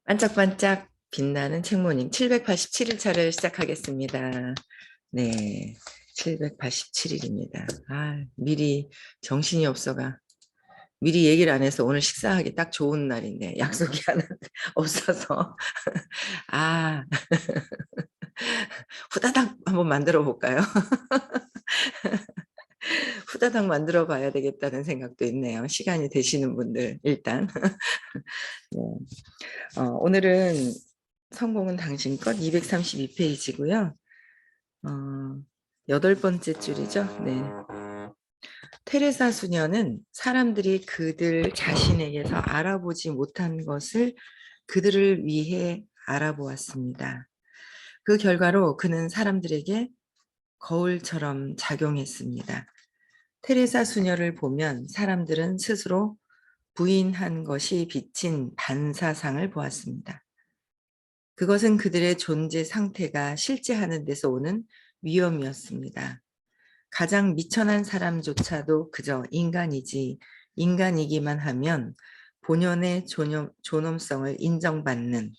반짝반짝 빛나는 책모님 787일차를 시작하겠습니다. 네, 787일입니다. 미리 정신이 없어가 미리 얘기를 안 해서 오늘 식사하기 딱 좋은 날인데 약속이 하나 없어서 아 후다닥 한번 만들어 볼까요? 후다닥 만들어 봐야 되겠다는 생각도 있네요. 시간이 되시는 분들 일단 네. 오늘은 성공은 당신 것 232페이지고요. 여덟 번째 줄이죠. 네. 테레사 수녀는 사람들이 그들 자신에게서 알아보지 못한 것을 그들을 위해 알아보았습니다. 그 결과로 그는 사람들에게 거울처럼 작용했습니다. 테레사 수녀를 보면 사람들은 스스로 부인한 것이 비친 반사상을 보았습니다. 그것은 그들의 존재 상태가 실제하는 데서 오는 위험이었습니다. 가장 미천한 사람조차도 그저 인간이지 인간이기만 하면 본연의 존엄성을 인정받는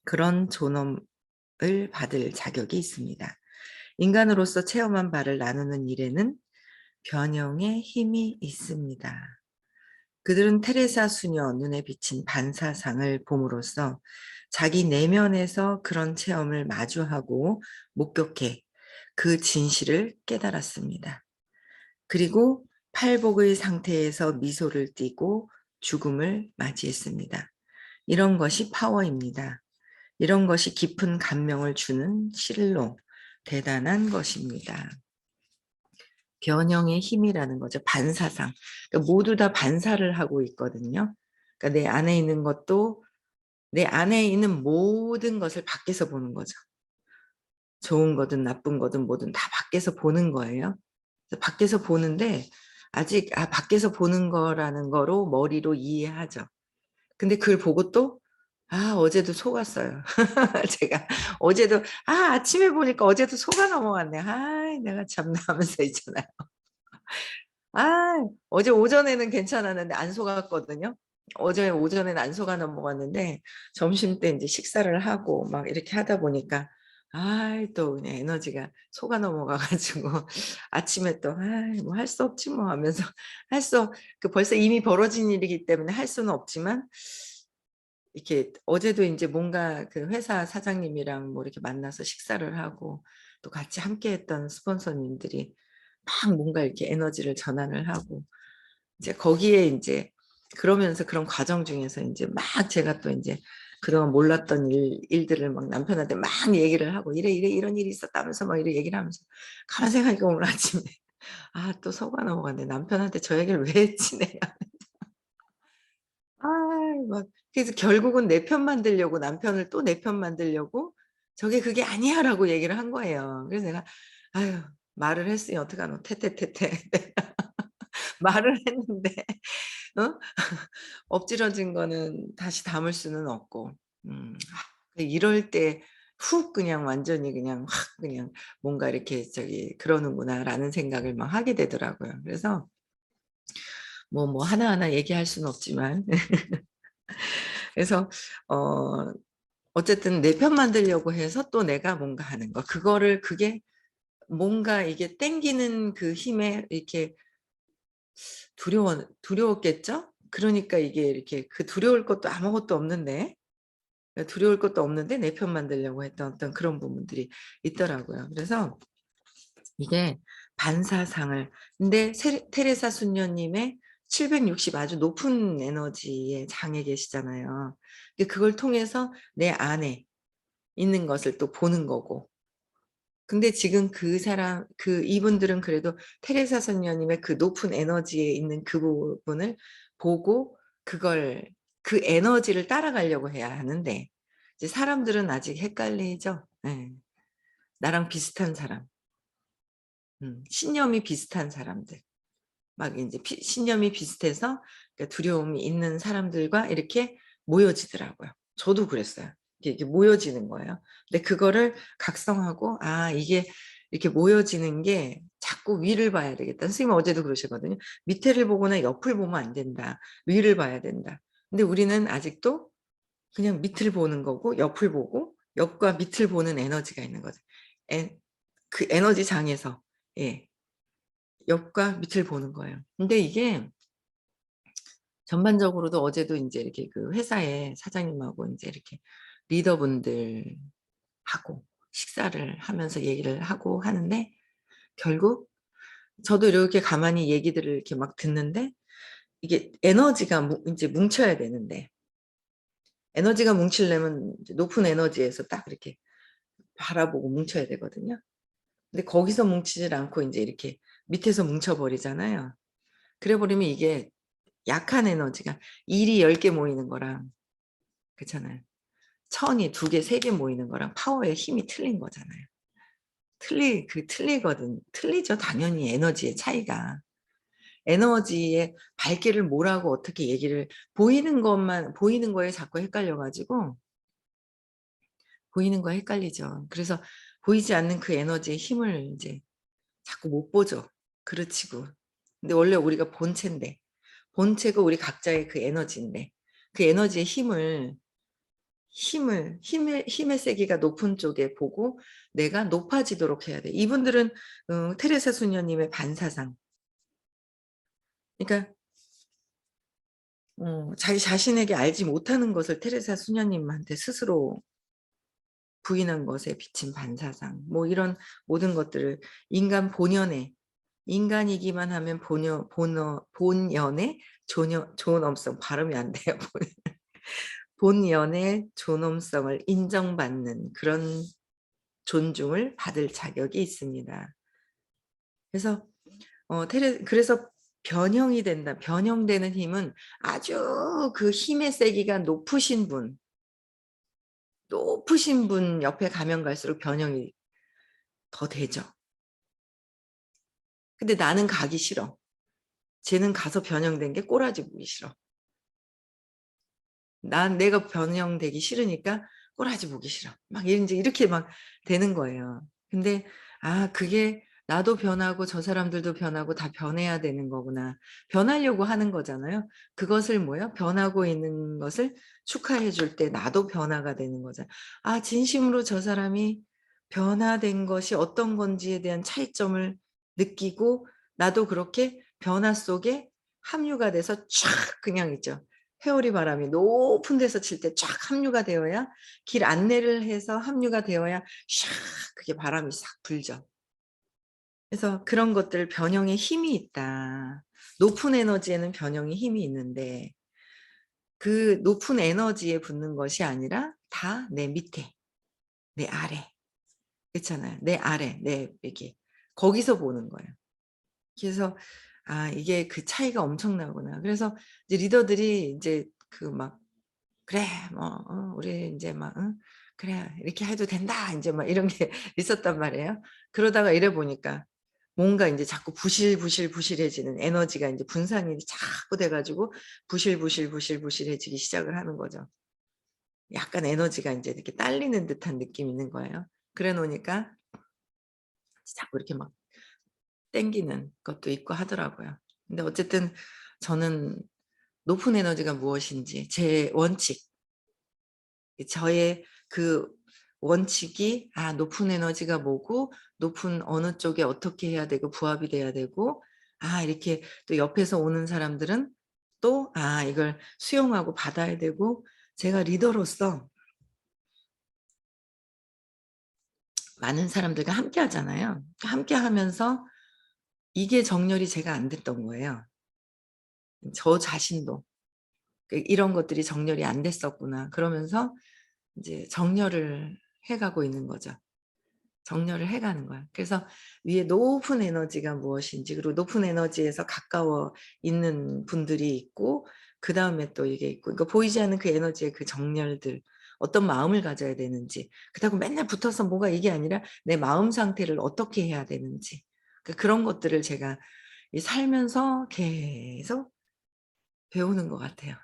그런 존엄을 받을 자격이 있습니다. 인간으로서 체험한 바를 나누는 일에는 변형의 힘이 있습니다. 그들은 테레사 수녀 눈에 비친 반사상을 봄으로써 자기 내면에서 그런 체험을 마주하고 목격해 그 진실을 깨달았습니다. 그리고 팔복의 상태에서 미소를 띠고 죽음을 맞이했습니다. 이런 것이 파워입니다. 이런 것이 깊은 감명을 주는 실로 대단한 것입니다. 변형의 힘이라는 거죠. 반사상. 그러니까 모두 다 반사를 하고 있거든요. 그러니까 내 안에 있는 것도 내 안에 있는 모든 것을 밖에서 보는 거죠. 좋은 거든 나쁜 거든 뭐든 다 밖에서 보는 거예요. 밖에서 보는데 아직 밖에서 보는 거라는 거로 머리로 이해하죠. 근데 그걸 보고 또 어제도 속았어요. 제가 어제도 아침에 보니까 어제도 속아 넘어갔네. 내가 참나 하면서 있잖아요. 어제 오전에는 괜찮았는데 안 속았거든요. 어제 오전에는 안 속아 넘어갔는데 점심 때 이제 식사를 하고 막 이렇게 하다 보니까 또 그냥 에너지가 속아 넘어가 가지고 아침에 또 뭐 할 수 없지 뭐 하면서 벌써 이미 벌어진 일이기 때문에 할 수는 없지만 이렇게 어제도 이제 뭔가 그 회사 사장님이랑 뭐 이렇게 만나서 식사를 하고 또 같이 함께 했던 스폰서님들이 막 뭔가 이렇게 에너지를 전환을 하고 이제 거기에 이제 그러면서 그런 과정 중에서 이제 막 제가 또 이제 그동안 몰랐던 일들을 막 남편한테 막 얘기를 하고 이래 이런 일이 있었다면서 막 이래 얘기를 하면서 가만 생각하니까 오늘 아침에 또 속아 넘어갔네. 남편한테 저 얘기를 왜 했지 내가. 아 막 그래서 결국은 내 편 만들려고 남편을 또 내 편 만들려고 "저게 그게 아니야."라고 얘기를 한 거예요. 그래서 내가 아유 말을 했으니 어떡하노 태태태태. 말을 했는데 어? 엎질러진 거는 다시 담을 수는 없고 이럴 때 훅 그냥 완전히 그냥 확 그냥 뭔가 이렇게 그러는구나라는 생각을 막 하게 되더라고요. 그래서 하나하나 얘기할 수는 없지만 그래서 어 어쨌든 내 편 만들려고 해서 또 내가 뭔가 하는 거 그게 뭔가 이게 땡기는 그 힘에 이렇게 두려웠겠죠? 그러니까 이게 이렇게 그 두려울 것도 아무것도 없는데 두려울 것도 없는데 내 편 만들려고 했던 어떤 그런 부분들이 있더라고요. 그래서 이게 반사상을 근데 테레사 수녀님의 760 아주 높은 에너지의 장에 계시잖아요. 그걸 통해서 내 안에 있는 것을 또 보는 거고 근데 지금 이분들은 그래도 테레사 선녀님의 그 높은 에너지에 있는 그 부분을 보고 그 에너지를 따라가려고 해야 하는데 이제 사람들은 아직 헷갈리죠. 네. 나랑 비슷한 사람, 신념이 비슷한 사람들, 막 이제 신념이 비슷해서 그러니까 두려움이 있는 사람들과 이렇게 모여지더라고요. 저도 그랬어요. 이게 모여지는 거예요. 근데 그거를 각성하고 이게 이렇게 모여지는 게 자꾸 위를 봐야 되겠다. 선생님 어제도 그러시거든요. 밑에를 보거나 옆을 보면 안 된다. 위를 봐야 된다. 근데 우리는 아직도 그냥 밑을 보는 거고 옆을 보고 옆과 밑을 보는 에너지가 있는 거죠. 그 에너지 장에서 예, 옆과 밑을 보는 거예요. 근데 이게 전반적으로도 어제도 인제 이렇게 그 회사의 사장님하고 인제 이렇게 리더분들하고 식사를 하면서 얘기를 하고 하는데 결국 저도 이렇게 가만히 얘기들을 이렇게 막 듣는데 이게 에너지가 인제 뭉쳐야 되는데 에너지가 뭉치려면 이제 높은 에너지에서 딱 이렇게 바라보고 뭉쳐야 되거든요. 근데 거기서 뭉치질 않고 인제 이렇게 밑에서 뭉쳐 버리잖아요. 그래 버리면 이게 약한 에너지가 일이 10개 모이는 거랑 그렇잖아요. 천이 2 개, 3개 모이는 거랑 파워의 힘이 틀린 거잖아요. 틀리거든. 틀리죠 당연히 에너지의 차이가. 에너지의 밝기를 뭐라고 어떻게 얘기를 보이는 거에 자꾸 헷갈려 가지고 보이는 거에 헷갈리죠. 그래서 보이지 않는 그 에너지의 힘을 인제 자꾸 못 보죠. 그르치고. 근데 원래 우리가 본체인데 본체가 우리 각자의 그 에너지인데 그 에너지의 힘의 세기가 높은 쪽에 보고 내가 높아지도록 해야 돼. 이분들은 테레사 수녀님의 반사상. 그러니까 자기 자신에게 알지 못하는 것을 테레사 수녀님한테 스스로 부인한 것에 비친 반사상. 뭐 이런 모든 것들을 인간 본연의 인간이기만 하면 본연의 존엄성 발음이 안 돼요. 본연의 존엄성을 인정받는 그런 존중을 받을 자격이 있습니다. 그래서 그래서 변형되는 힘은 아주 그 힘의 세기가 높으신 분 옆에 가면 갈수록 변형이 더 되죠. 근데 나는 가기 싫어. 쟤는 가서 변형된 게 꼬라지 보기 싫어. 내가 변형되기 싫으니까 꼬라지 보기 싫어. 막 인제 이렇게 막 되는 거예요. 근데 그게 나도 변하고 저 사람들도 변하고 다 변해야 되는 거구나. 변하려고 하는 거잖아요. 그것을 뭐요? 변하고 있는 것을 축하해 줄 때 나도 변화가 되는 거잖아요. 진심으로 저 사람이 변화된 것이 어떤 건지에 대한 차이점을 느끼고 나도 그렇게 변화 속에 합류가 돼서 촥 그냥 있죠. 회오리 바람이 높은 데서 칠 때 쫙 합류가 되어야 길 안내를 해서 합류가 되어야 샥 그게 바람이 싹 불죠. 그래서 그런 것들 변형에 힘이 있다. 높은 에너지에는 변형의 힘이 있는데 그 높은 에너지에 붙는 것이 아니라 다 내 밑에, 내 아래 그렇잖아요. 내 아래, 내 이게 거기서 보는 거예요. 그래서 이게 그 차이가 엄청나구나. 그래서 이제 리더들이 이제 그 막 "그래 뭐 우리 인제 막 그래 이렇게 해도 된다." 인제 막 이런 게 있었단 말이에요. 그러다가 이래 보니까 뭔가 인제 자꾸 부실부실부실해지는 에너지가 인제 분산이 자꾸 돼 가지고 부실부실부실부실해지기 시작을 하는 거죠. 약간 에너지가 인제 이렇게 딸리는 듯한 느낌이 있는 거예요. 그래 놓으니까 자꾸 이렇게 막 땡기는 것도 있고 하더라고요. 근데 어쨌든 저는 높은 에너지가 무엇인지 제 원칙 저의 그 원칙이 높은 에너지가 뭐고 높은 어느 쪽에 어떻게 해야 되고 부합이 돼야 되고 이렇게 또 옆에서 오는 사람들은 또 이걸 수용하고 받아야 되고 제가 리더로서 많은 사람들과 함께 하잖아요. 함께 하면서 이게 정렬이 제가 안 됐던 거예요. 저 자신도. '이런 것들이 정렬이 안 됐었구나.' 그러면서 이제 정렬을 해 가고 있는 거죠. 정렬을 해 가는 거야. 그래서 위에 높은 에너지가 무엇인지 그리고 높은 에너지에서 가까워 있는 분들이 있고 그다음에 또 이게 있고 그러니까 보이지 않는 그 에너지의 그 정렬들 어떤 마음을 가져야 되는지 그렇다고 맨날 붙어서 뭐가 이게 아니라 내 마음 상태를 어떻게 해야 되는지 그런 것들을 제가 이 살면서 계속 배우는 것 같아요.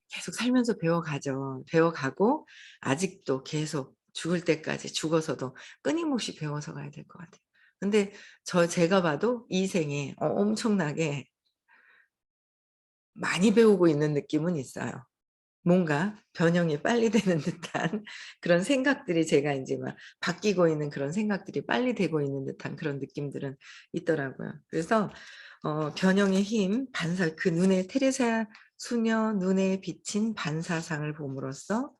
계속 살면서 배워가죠. 배워가고 아직도 계속 죽을 때까지 죽어서도 끊임없이 배워서 가야 될 것 같아요. 근데 제가 봐도 이 생에 엄청나게 많이 배우고 있는 느낌은 있어요. 뭔가 변형이 빨리 되는 듯한 그런 생각들이 제가 인제 막 바뀌고 있는 그런 생각들이 빨리 되고 있는 듯한 그런 느낌들은 있더라고요. 그래서 변형의 힘 반사 그 눈에 테레사 수녀 눈에 비친 반사상을 봄으로써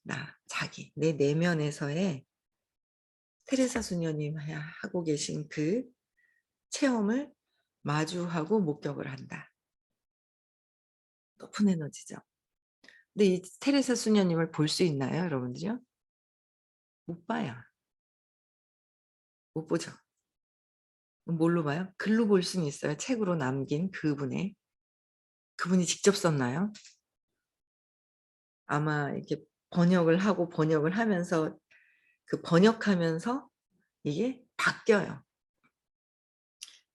나 자기 내 내면에서의 테레사 수녀님 하고 계신 그 체험을 마주하고 목격을 한다. 높은 에너지죠. 근데 이 테레사 수녀님을 볼 수 있나요, 여러분들요? 못 봐요. 못 보죠. 뭘로 봐요? 글로 볼 수는 있어요. 책으로 남긴 그분의. 그분이 직접 썼나요? 아마 이렇게 번역을 하고 번역을 하면서 그 번역하면서 이게 바뀌어요.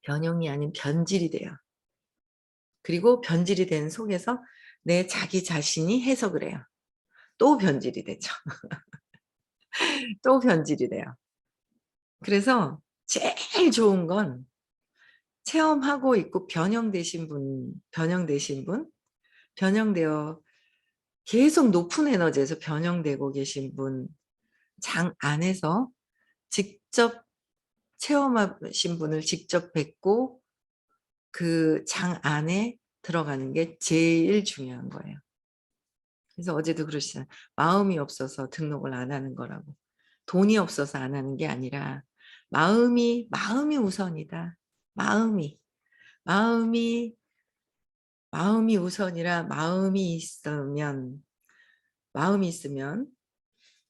변형이 아닌 변질이 돼요. 그리고 변질이 된 속에서 내 자기 자신이 해석을 해요. 또 변질이 되죠. 또 변질이 돼요. 그래서 제일 좋은 건 체험하고 있고 변형되어 계속 높은 에너지에서 변형되고 계신 분 장 안에서 직접 체험하신 분을 직접 뵙고 그 장 안에 들어가는 게 제일 중요한 거예요. 그래서 어제도 그러시잖아요. 마음이 없어서 등록을 안 하는 거라고. 돈이 없어서 안 하는 게 아니라 마음이 우선이다. 마음이 마음이 우선이라 마음이 있으면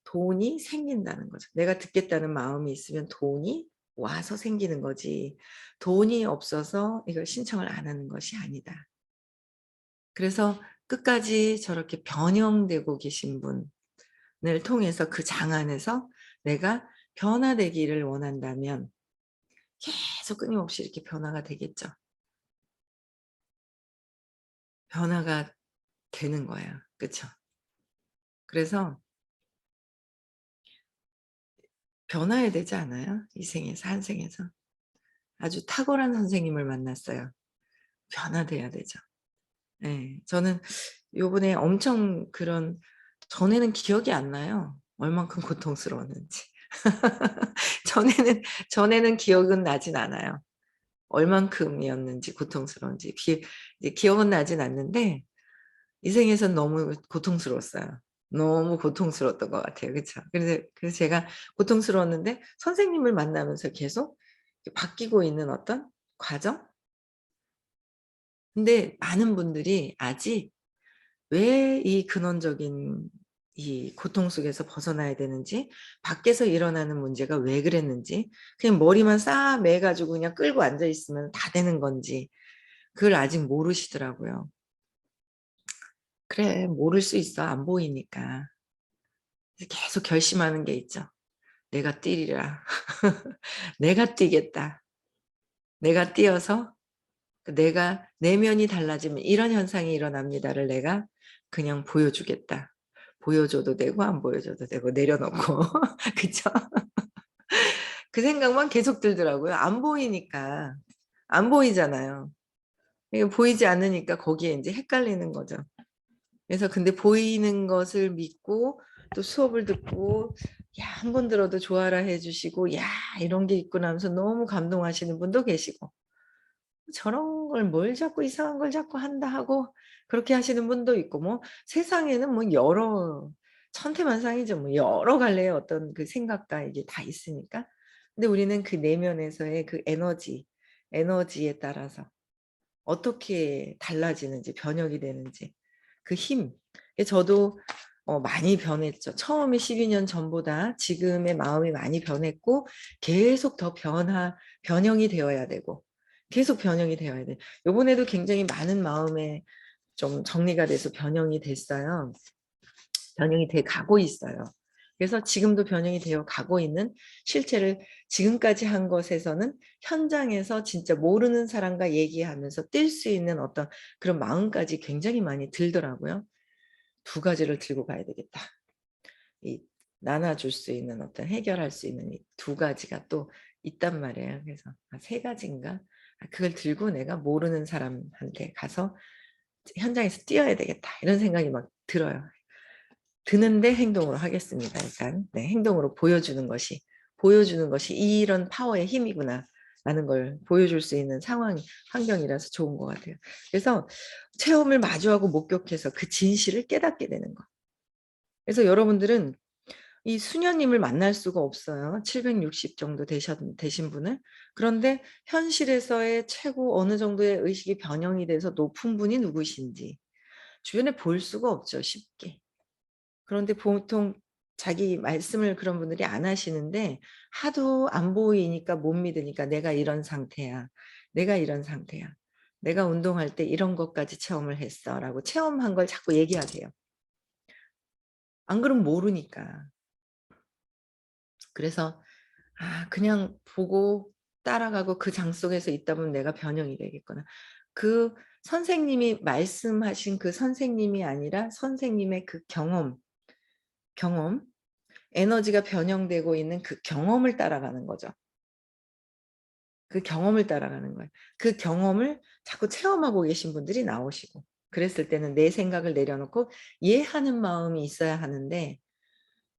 돈이 생긴다는 거죠. 내가 듣겠다는 마음이 있으면 돈이 와서 생기는 거지. 돈이 없어서 이걸 신청을 안 하는 것이 아니다. 그래서 끝까지 저렇게 변형되고 계신 분을 통해서 그 장 안에서 내가 변화되기를 원한다면 계속 끊임없이 이렇게 변화가 되겠죠. 변화가 되는 거예요. 그쵸? 그래서 변화해야 되지 않아요? 이 생에서 한 생에서. 아주 탁월한 선생님을 만났어요. 변화돼야 되죠. 예. 저는 요번에 엄청 그런 전에는 기억이 안 나요. 얼만큼 고통스러웠는지. 전에는 기억은 나진 않아요. 얼만큼이었는지 고통스러운지. 이제 기억은 나진 않는데 이 생에선 너무 고통스러웠어요. 너무 고통스러웠던 것 같아요. 그쵸? 그래서 제가 고통스러웠는데 선생님을 만나면서 계속 바뀌고 있는 어떤 과정? 근데 많은 분들이 아직 왜 이 근원적인 이 고통 속에서 벗어나야 되는지, 밖에서 일어나는 문제가 왜 그랬는지, 그냥 머리만 싸 매 가지고 그냥 끌고 앉아 있으면 다 되는 건지 그걸 아직 모르시더라고요. 그래 모를 수 있어 안 보이니까. 계속 결심하는 게 있죠. '내가 뛰리라. 내가 뛰겠다. 내가 뛰어서 내가 내면이 달라지면 이런 현상이 일어납니다'를 내가 그냥 보여주겠다. 보여줘도 되고 안 보여줘도 되고 내려놓고 그쵸? 그 생각만 계속 들더라고요. 안 보이니까. 안 보이잖아요. 이게 보이지 않으니까 거기에 인제 헷갈리는 거죠. 그래서 근데 보이는 것을 믿고 또 수업을 듣고 야 한 번 들어도 좋아라 해 주시고 '야 이런 게 있구나.' 하면서 너무 감동하시는 분도 계시고 '저런 걸 뭘 자꾸 이상한 걸 자꾸 한다.' 하고 그렇게 하시는 분도 있고 뭐 세상에는 뭐 여러 천태만상이죠. 뭐 여러 갈래의 어떤 그 생각과 이게 다 있으니까. 근데 우리는 그 내면에서의 그 에너지에 따라서 어떻게 달라지는지 변형이 되는지 그 힘. 저도 많이 변했죠. 처음에 12년 전보다 지금의 마음이 많이 변했고 계속 더 변형이 되어야 되고 계속 변형이 되어야 돼. 요번에도 굉장히 많은 마음에 좀 정리가 돼서 변형이 됐어요. 변형이 돼 가고 있어요. 그래서 지금도 변형이 되어 가고 있는 실체를 지금까지 한 것에서는 현장에서 진짜 모르는 사람과 얘기하면서 뛸 수 있는 어떤 그런 마음까지 굉장히 많이 들더라고요. 두 가지를 들고 가야 되겠다. 이 나눠 줄 수 있는 어떤 해결할 수 있는 이 두 가지가 또 있단 말이에요. 그래서 세 가지인가? 그걸 들고 내가 모르는 사람한테 가서 현장에서 뛰어야 되겠다 이런 생각이 막 들어요. 드는데 행동으로 하겠습니다. 일단 네, 행동으로 보여주는 것이 이런 파워의 힘이구나 라는 걸 보여줄 수 있는 상황 환경이라서 좋은 것 같아요. 그래서 체험을 마주하고 목격해서 그 진실을 깨닫게 되는 거. 그래서 여러분들은 이 수녀님을 만날 수가 없어요. 760 정도 되신 분을. 그런데 현실에서의 최고 어느 정도의 의식이 변형이 돼서 높은 분이 누구신지 주변에 볼 수가 없죠. 쉽게. 그런데 보통 자기 말씀을 그런 분들이 안 하시는데 하도 안 보이니까 못 믿으니까 내가 이런 상태야. 내가 이런 상태야. 내가 운동할 때 이런 것까지 체험을 했어. 라고 체험한 걸 자꾸 얘기하세요. 안 그러면 모르니까. 그래서 그냥 보고 따라가고 그 장 속에서 있다 보면 내가 변형이 되겠구나. 그 선생님이 말씀하신 그 선생님이 아니라 선생님의 그 경험, 에너지가 변형되고 있는 그 경험을 따라가는 거죠. 그 경험을 따라가는 거예요. 그 경험을 자꾸 체험하고 계신 분들이 나오시고 그랬을 때는 내 생각을 내려놓고 이해하는 마음이 있어야 하는데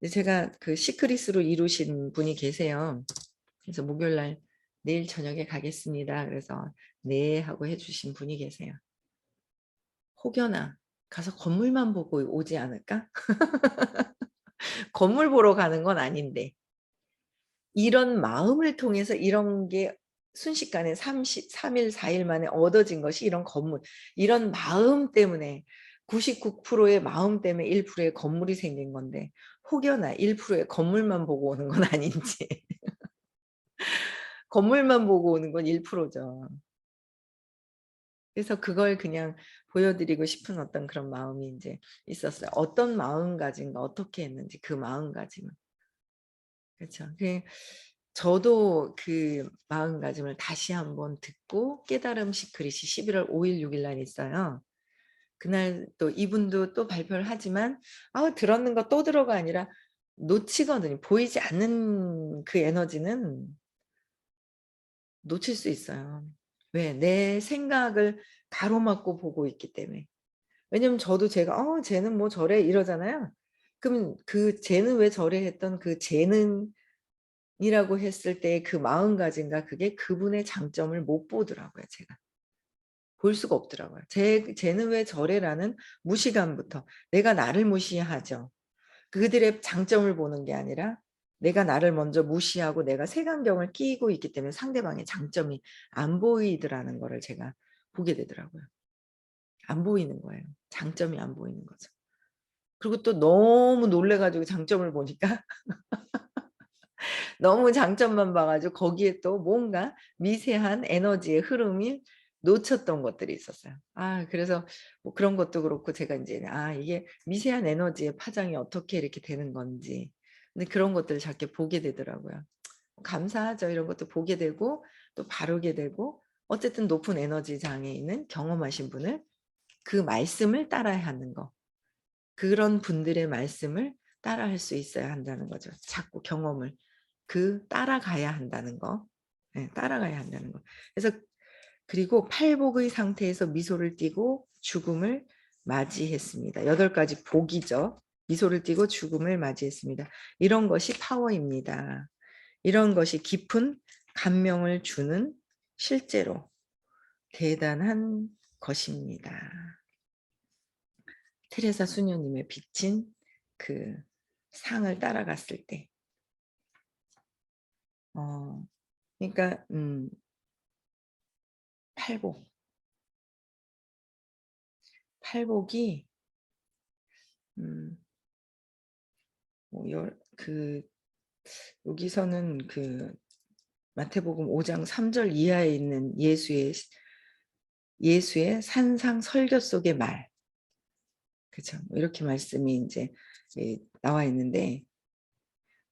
제가 그 시크릿으로 이루신 분이 계세요. 그래서 목요일 날 내일 저녁에 가겠습니다. 그래서 네 하고 해주신 분이 계세요. 혹여나 가서 건물만 보고 오지 않을까? 건물 보러 가는 건 아닌데 이런 마음을 통해서 이런 게 순식간에 3일 4일 만에 얻어진 것이 이런 건물, 이런 마음 때문에 99%의 마음 때문에 1%의 건물이 생긴 건데 혹여나 1%의 건물만 보고 오는 건 아닌지 건물만 보고 오는 건 1%죠. 그래서 그걸 그냥 보여드리고 싶은 어떤 그런 마음이 이제 있었어요. 어떤 마음가짐과 어떻게 했는지 그 마음가짐은. 그렇죠. 저도 그 마음가짐을 다시 한번 듣고 깨달음 시크릿이 11월 5일 6일 날 있어요. 그날 또 이분도 또 발표를 하지만 들었는 거 또 들어가 아니라 놓치거든요. 보이지 않는 그 에너지는 놓칠 수 있어요. 왜? 내 생각을 가로막고 보고 있기 때문에. 왜냐면 저도 제가 쟤는 뭐 저래 이러잖아요. 그럼 그 쟤는 왜 저래 했던 그 쟤는 이라고 했을 때 그 마음가짐과 그게 그분의 장점을 못 보더라고요. 제가. 볼 수가 없더라고요. 쟤는 왜 저래라는 무시감부터 내가 나를 무시하죠. 그들의 장점을 보는 게 아니라 내가 나를 먼저 무시하고 내가 색안경을 끼고 있기 때문에 상대방의 장점이 안 보이더라는 거를 제가 보게 되더라고요. 안 보이는 거예요. 장점이 안 보이는 거죠. 그리고 또 너무 놀래가지고 장점을 보니까 너무 장점만 봐가지고 거기에 또 뭔가 미세한 에너지의 흐름이 놓쳤던 것들이 있었어요. 그래서 뭐 그런 것도 그렇고 제가 이제 이게 미세한 에너지의 파장이 어떻게 이렇게 되는 건지 근데 그런 것들을 자꾸 보게 되더라고요. 감사하죠. 이런 것도 보게 되고 또 바르게 되고 어쨌든 높은 에너지 장에 있는 경험하신 분을 그 말씀을 따라야 하는 거. 그런 분들의 말씀을 따라할 수 있어야 한다는 거죠. 자꾸 경험을 따라가야 한다는 거. 네, 따라가야 한다는 거. 그래서 그리고 팔복의 상태에서 미소를 띠고 죽음을 맞이했습니다. 8가지 복이죠. 미소를 띠고 죽음을 맞이했습니다. 이런 것이 파워입니다. 이런 것이 깊은 감명을 주는 실제로 대단한 것입니다. 테레사 수녀님의 비친 그 상을 따라갔을 때 그러니까 팔복이 뭐 여기서는 그 마태복음 5장 3절 이하에 있는 예수의 산상 설교 속의 말, 그렇죠? 이렇게 말씀이 이제 나와 있는데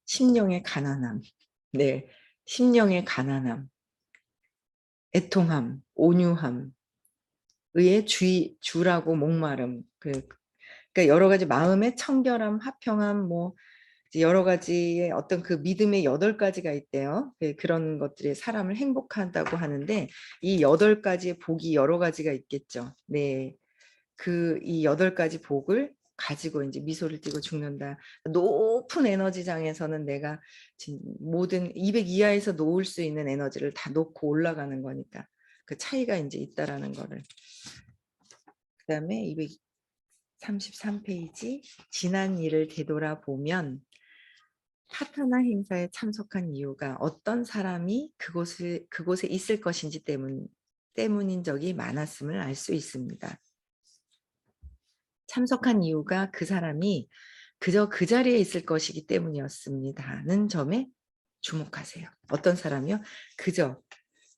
심령의 가난함, 네, 심령의 가난함, 애통함, 온유함, 의의 주라고 목마름, 그러니까 여러 가지 마음의 청결함, 화평함, 뭐 여러 가지의 어떤 그 믿음의 8가지가 있대요. 그런 것들이 사람을 행복하다고 하는데 이 8가지의 복이 여러 가지가 있겠죠. 네, 이 8가지 복을 가지고 이제 미소를 띠고 죽는다. 높은 에너지장에서는 내가 모든 200 이하에서 놓을 수 있는 에너지를 다 놓고 올라가는 거니까 그 차이가 이제 있다라는 거를. 그다음에 233페이지 지난 일을 되돌아보면 파타나 행사에 참석한 이유가 어떤 사람이 그곳에 있을 것인지 때문인 적이 많았음을 알 수 있습니다. 참석한 이유가 그 사람이 그저 그 자리에 있을 것이기 때문이었습니다는 점에 주목하세요. 어떤 사람이요?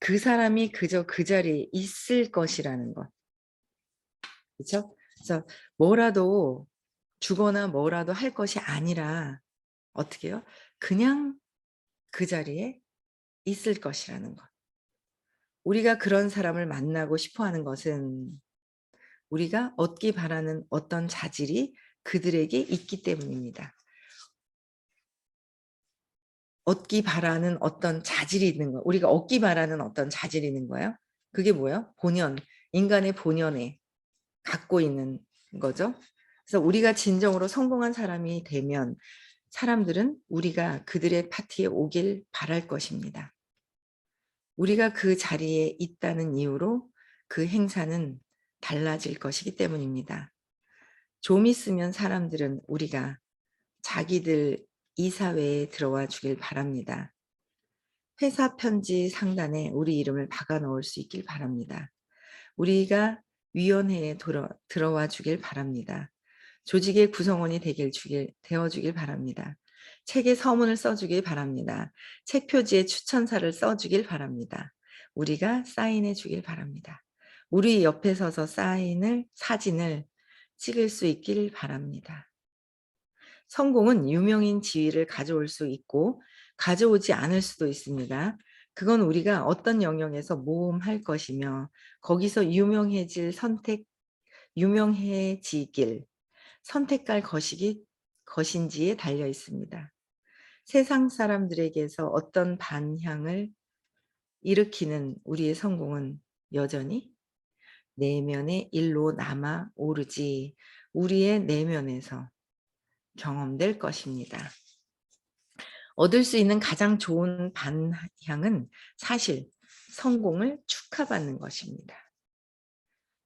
그 사람이 그저 그 자리에 있을 것이라는 것. 그렇죠? 그래서 뭐라도 주거나 뭐라도 할 것이 아니라 어떻게 해요? 그냥 그 자리에 있을 것이라는 것. 우리가 그런 사람을 만나고 싶어 하는 것은 우리가 얻기 바라는 어떤 자질이 그들에게 있기 때문입니다. 얻기 바라는 어떤 자질이 있는 거. 우리가 얻기 바라는 어떤 자질이 있는 거예요. 그게 뭐예요? 본연, 인간의 본연에 갖고 있는 거죠. 그래서 우리가 진정으로 성공한 사람이 되면 사람들은 우리가 그들의 파티에 오길 바랄 것입니다. 우리가 그 자리에 있다는 이유로 그 행사는 달라질 것이기 때문입니다. 좀 있으면 사람들은 우리가 자기들 이 사회에 들어와 주길 바랍니다. 회사 편지 상단에 우리 이름을 박아 넣을 수 있길 바랍니다. 우리가 위원회에 들어와 주길 바랍니다. 조직의 구성원이 되어주길 바랍니다. 책에 서문을 써주길 바랍니다. 책 표지에 추천사를 써주길 바랍니다. 우리가 사인해 주길 바랍니다. 우리 옆에 서서 사진을 찍을 수 있길 바랍니다. 성공은 유명인 지위를 가져올 수 있고 가져오지 않을 수도 있습니다. 그건 우리가 어떤 영역에서 모험할 것이며 거기서 유명해지길 선택할 것인지에 달려 있습니다. 세상 사람들에게서 어떤 반향을 일으키는 우리의 성공은 여전히 내면의 일로 남아 오르지 우리의 내면에서 경험될 것입니다. 얻을 수 있는 가장 좋은 반향은 사실 성공을 축하받는 것입니다.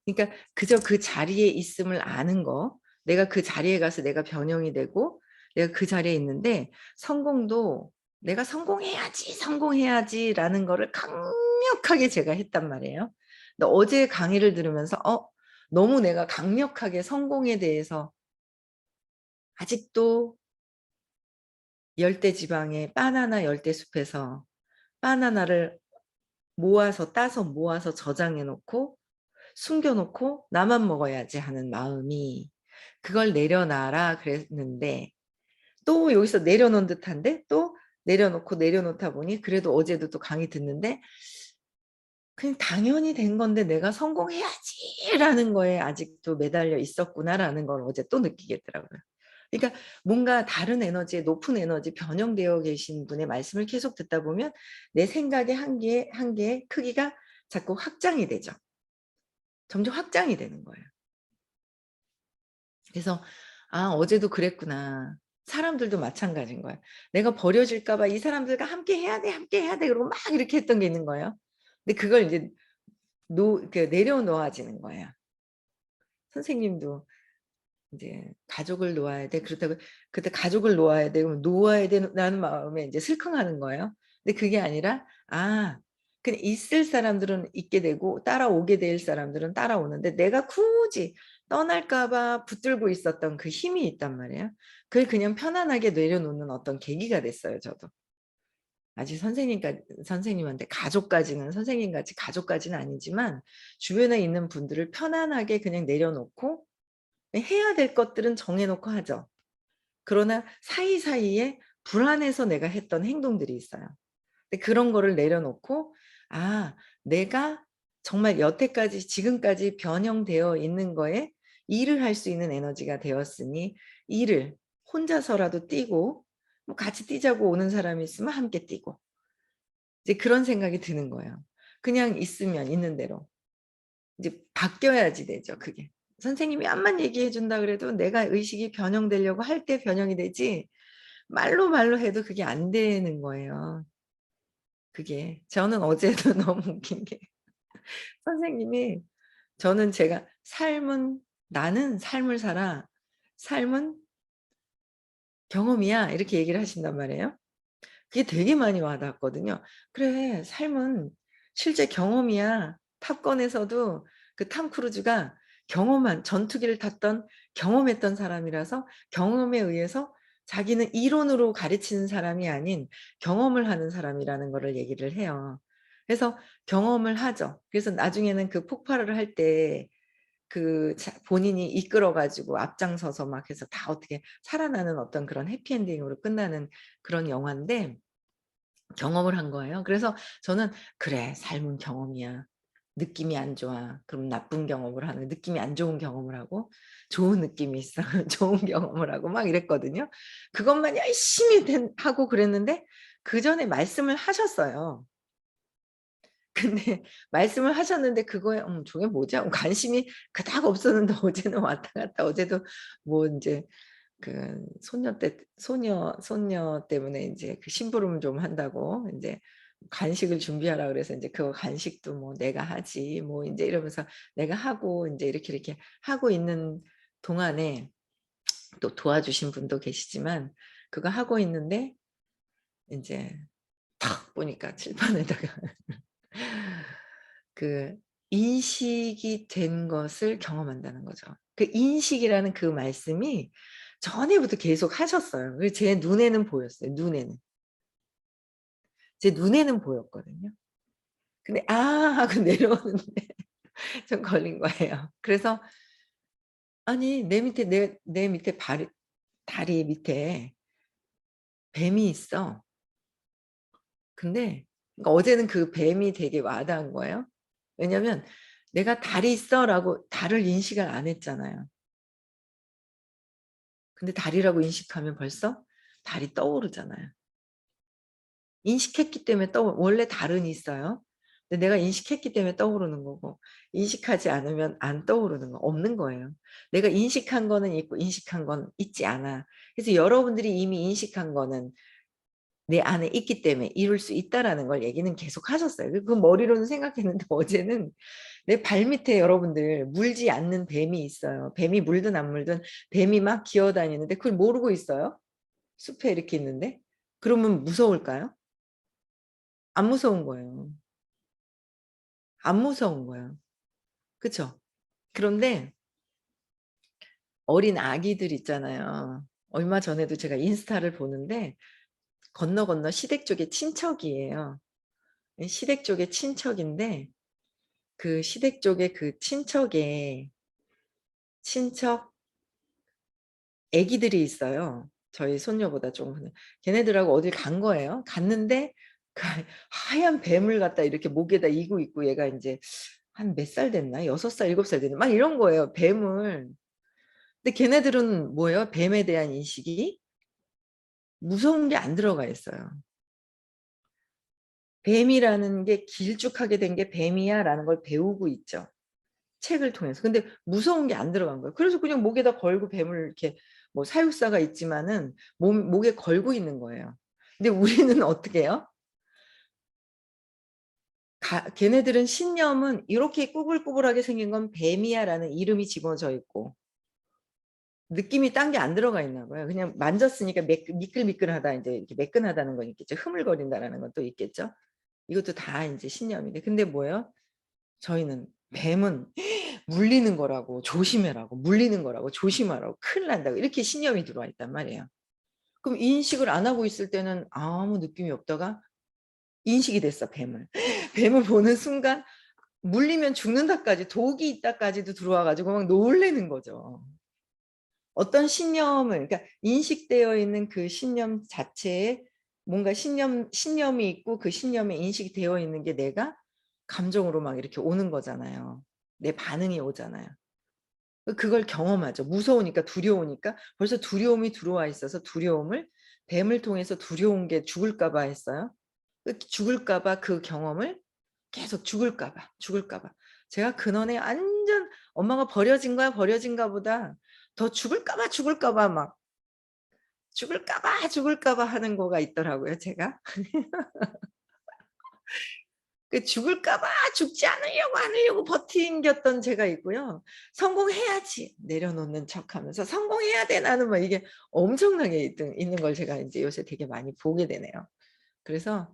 그러니까 그저 그 자리에 있음을 아는 거, 내가 그 자리에 가서 내가 변형이 되고 내가 그 자리에 있는데 성공도 내가 성공해야지라는 거를 강력하게 제가 했단 말이에요. 근데 어제 강의를 들으면서 너무 내가 강력하게 성공에 대해서 아직도 열대지방의 바나나 열대숲에서 바나나를 따서 모아서 저장해 놓고 숨겨놓고 나만 먹어야지 하는 마음이 그걸 내려놔라 그랬는데 또 여기서 내려놓은 듯한데 또 내려놓다 보니 그래도 어제도 또 강의 듣는데 그냥 당연히 된 건데 내가 성공해야지라는 거에 아직도 매달려 있었구나라는 걸 어제 또 느끼겠더라고요. 그러니까 뭔가 다른 에너지에 높은 에너지 변형되어 계신 분의 말씀을 계속 듣다 보면 내 생각의 한계의 크기가 자꾸 확장이 되죠. 점점 확장이 되는 거예요. 그래서 어제도 그랬구나. 사람들도 마찬가지인 거예요. 내가 버려질까 봐 이 사람들과 함께 해야 돼 그러고 막 이렇게 했던 게 있는 거예요. 근데 그걸 이제 내려놓아지는 거예요. 선생님도 이제 가족을 놓아야 돼. 그렇다고 그때 가족을 놓아야 돼. 그럼 놓아야 되는 마음에 이제 슬컹하는 거예요. 근데 그게 아니라 그냥 있을 사람들은 있게 되고 따라오게 될 사람들은 따라오는데 내가 굳이 떠날까 봐 붙들고 있었던 그 힘이 있단 말이에요. 그걸 그냥 편안하게 내려놓는 어떤 계기가 됐어요, 저도. 아직 선생님한테 선생님같이 가족까지는 아니지만 주변에 있는 분들을 편안하게 그냥 내려놓고 해야 될 것들은 정해놓고 하죠. 그러나 사이사이에 불안해서 내가 했던 행동들이 있어요. 근데 그런 거를 내려놓고 내가 정말 여태까지 지금까지 변형되어 있는 거에 일을 할 수 있는 에너지가 되었으니 일을 혼자서라도 뛰고 뭐 같이 뛰자고 오는 사람이 있으면 함께 뛰고 이제 그런 생각이 드는 거예요. 그냥 있으면 있는 대로 이제 바뀌어야지 되죠, 그게. 선생님이 암만 얘기해 준다 그래도 내가 의식이 변형되려고 할 때 변형이 되지 말로 해도 그게 안 되는 거예요. 그게. 저는 어제도 너무 웃긴 게 선생님이 저는 제가 "삶은 나는 삶을 살아. 삶은 경험이야." 이렇게 얘기를 하신단 말이에요. 그게 되게 많이 와 닿았거든요. "그래 삶은 실제 경험이야." 탑건에서도 그 탐 크루즈가 경험한 전투기를 탔던 경험했던 사람이라서 경험에 의해서 자기는 이론으로 가르치는 사람이 아닌 경험을 하는 사람이라는 거를 얘기를 해요. 그래서 경험을 하죠. 그래서 나중에는 그 폭발을 할 때 그 본인이 이끌어 가지고 앞장서서 막 해서 다 어떻게 살아나는 어떤 그런 해피엔딩으로 끝나는 그런 영화인데 경험을 한 거예요. 그래서 저는 '그래 삶은 경험이야. 느낌이 안 좋아. 그럼 나쁜 경험을 하는 느낌이 안 좋은 경험을 하고 좋은 느낌이 있어. 좋은 경험을 하고.' 막 이랬거든요. 그것만 열심히 하고 그랬는데 그전에 말씀을 하셨어요. 근데 말씀을 하셨는데 그거에 저게 뭐지?' 하고 관심이 그닥 없었는데 어제는 왔다 갔다 어제도 뭐 인제 그 손녀 때문에 인제 그 심부름을 좀 한다고 인제 간식을 준비하라 그래서 인제 "그 간식도 뭐 내가 하지." 뭐 인제 이러면서 내가 하고 인제 이렇게 하고 있는 동안에 또 도와주신 분도 계시지만 그거 하고 있는데 인제 탁 보니까 칠판에다가 그 인식이 된 것을 경험한다는 거죠. 그 인식이라는 그 말씀이 전에부터 계속 하셨어요. 그래서 제 눈에는 보였어요, 눈에는. 제 눈에는 보였거든요. 근데 '아.' 하고 내려오는데 좀 걸린 거예요. 그래서 아니 내 밑에 다리 밑에 뱀이 있어. 근데 그러니까 어제는 그 뱀이 되게 와 닿은 거예요. 왜냐면 내가 "달이 있어."라고 달을 인식을 안 했잖아요. 근데 달이라고 인식하면 벌써 달이 떠오르잖아요. 인식했기 때문에 원래 달은 있어요. 근데 내가 인식했기 때문에 떠오르는 거고 인식하지 않으면 안 떠오르는 거 없는 거예요. 내가 인식한 거는 있고 인식한 건 있지 않아. 그래서 여러분들이 이미 인식한 거는 내 안에 있기 때문에 이룰 수 있다라는 걸 얘기는 계속 하셨어요. 그 머리로는 생각했는데 어제는 내 발밑에 여러분들 물지 않는 뱀이 있어요. 뱀이 물든 안 물든 뱀이 막 기어다니는데 그걸 모르고 있어요. 숲에 이렇게 있는데. 그러면 무서울까요? 안 무서운 거예요. 안 무서운 거예요. 그쵸? 그런데 어린 아기들 있잖아요. 얼마 전에도 제가 인스타를 보는데 건너 시댁 쪽의 친척이에요. 예 시댁 쪽의 친척인데 그 시댁 쪽의 그 친척의 친척 애기들이 있어요. 저희 손녀보다 좀 걔네들하고 어딜 간 거예요. 갔는데 그 하얀 뱀을 갖다 이렇게 목에다 이고 있고 얘가 인제 한 몇 살 됐나? 6 살 7살 됐나? 막 이런 거예요 뱀을. 근데 걔네들은 뭐예요? 뱀에 대한 인식이 무서운 게 안 들어가 있어요. 뱀이라는 게 길쭉하게 된 게 뱀이야라는 걸 배우고 있죠, 책을 통해서. 근데 무서운 게 안 들어간 거예요. 그래서 그냥 목에다 걸고 뱀을 이렇게 뭐 사육사가 있지만은 목에 걸고 있는 거예요. 근데 우리는 어떻게 해요? 걔네들은 신념은 이렇게 꾸불꾸불하게 생긴 건 뱀이야라는 이름이 집어져 있고 느낌이 딴 게 안 들어가 있나 봐요. 그냥 만졌으니까 미끌미끌하다 인제 이렇게 매끈하다는 건 있겠죠. 흐물거린다라는 건 또 있겠죠. 이것도 다 인제 신념인데 근데 뭐예요? 저희는 뱀은 물리는 거라고 조심해라고 물리는 거라고 조심하라고 큰일 난다고 이렇게 신념이 들어와 있단 말이에요. 그럼 인식을 안 하고 있을 때는 아무 느낌이 없다가 인식이 됐어 뱀을. 뱀을 보는 순간 물리면 죽는다까지 독이 있다까지도 들어와 가지고 막 놀라는 거죠. 어떤 신념을 그러니까 인식되어 있는 그 신념 자체에 뭔가 신념이 있고 그 신념에 인식이 되어 있는 게 내가 감정으로 막 이렇게 오는 거잖아요. 내 반응이 오잖아요. 그걸 경험하죠. 무서우니까 두려우니까 벌써 두려움이 들어와 있어서 두려움을 뱀을 통해서 두려운 게 죽을까 봐 했어요. 그 죽을까 봐 그 경험을 계속 죽을까 봐. 제가 근원에 완전 엄마가 버려진가 보다 더 죽을까 봐 막 죽을까 봐 하는 거가 있더라고요, 제가. 그 죽을까 봐 죽지 않으려고 버틴겼던 제가 있고요. '성공해야지.' 내려놓는 척하면서 '성공해야 돼 나는.' 막 이게 엄청나게 있는 걸 제가 인제 요새 되게 많이 보게 되네요. 그래서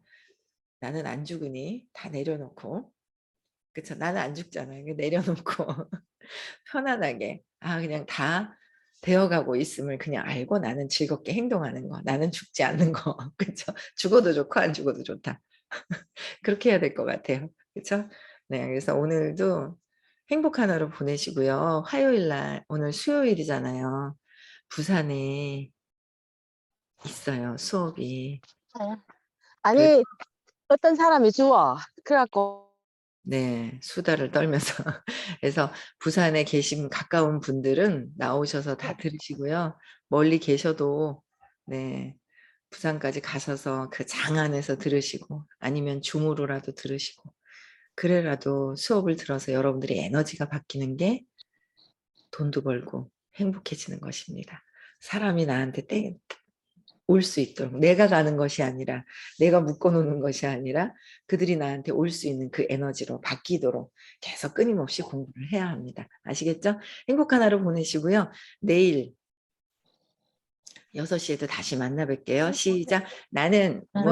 '나는 안 죽으니 다 내려놓고' 그쵸. 나는 안 죽잖아요. 그 내려놓고 편안하게 그냥 다 되어가고 있음을 그냥 알고 나는 즐겁게 행동하는 거. 나는 죽지 않는 거. 그쵸. 죽어도 좋고 안 죽어도 좋다. 그렇게 해야 될 것 같아요. 그쵸? 네. 그래서 오늘도 행복한 하루 보내시고요. 화요일 날 오늘 수요일이잖아요. 부산에 있어요, 수업이. 네. 그래서 아니 어떤 사람이 주워. 그래 갖고 네. 수다를 떨면서 그래서 부산에 계신 가까운 분들은 나오셔서 다 들으시고요. 멀리 계셔도 네. 부산까지 가셔서 그 장 안에서 들으시고 아니면 줌으로라도 들으시고 그래라도 수업을 들어서 여러분들의 에너지가 바뀌는 게 돈도 벌고 행복해지는 것입니다. 사람이 나한테 올 수 있도록 내가 가는 것이 아니라 내가 묶어 놓는 것이 아니라 그들이 나한테 올 수 있는 그 에너지로 바뀌도록 계속 끊임없이 공부를 해야 합니다. 아시겠죠? 행복한 하루 보내시고요. 내일 6 시에도 다시 만나 뵐게요. 시작. 나는